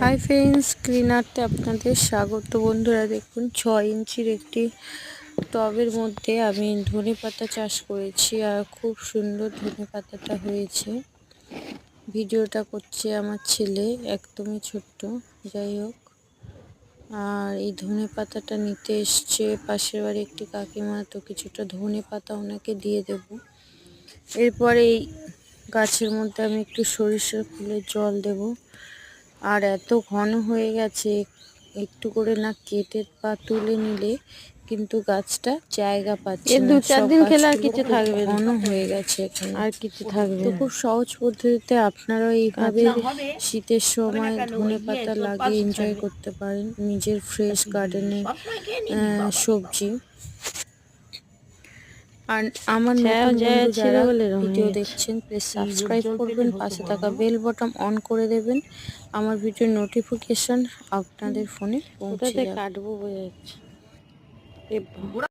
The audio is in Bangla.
হাই ফ্রেন্ডস, গ্রিন আর্থে আপনাদের স্বাগত। বন্ধুরা দেখুন, 6 ইঞ্চির একটি টবের মধ্যে আমি ধনেপাতা চাষ করেছি আর খুব সুন্দর ধনেপাতাটা হয়েছে। ভিডিওটা করছে আমার ছেলে, একদমই ছোট্ট, যাই হোক। আর এই ধনেপাতাটা নিতে এসছে পাশের বাড়ি একটি কাকিমা, তো কিছুটা ধনেপাতা ওনাকে দিয়ে দেব। এরপরে এই গাছের মধ্যে আমি একটু সরিষার ফুলের জল দেব। আর এত ঘন হয়ে গেছে, একটু করে না কেটে বা তুলে নিলে কিন্তু গাছটা জায়গা পাচ্ছে না। 2-4 দিন খেলে আর কিছু থাকবে না, ঘন হয়ে গেছে এখানে, আর কিছু থাকবে তো না। খুব সহজ পদ্ধতিতে আপনারাও এইভাবে শীতের সময় ধনেপাতা লাগিয়ে এনজয় করতে পারেন নিজের ফ্রেশ গার্ডেনে সবজি। আর আমার নতুন বন্ধু যারা ভিডিও দেখছেন, প্লিজ সাবস্ক্রাইব করবেন, পাশে থাকা বেল বটন অন করে দেবেন। আমার ভিডিওর নোটিফিকেশন আপনাদের ফোনে পৌঁছে যাবে। কাটবো বোঝা যাচ্ছে।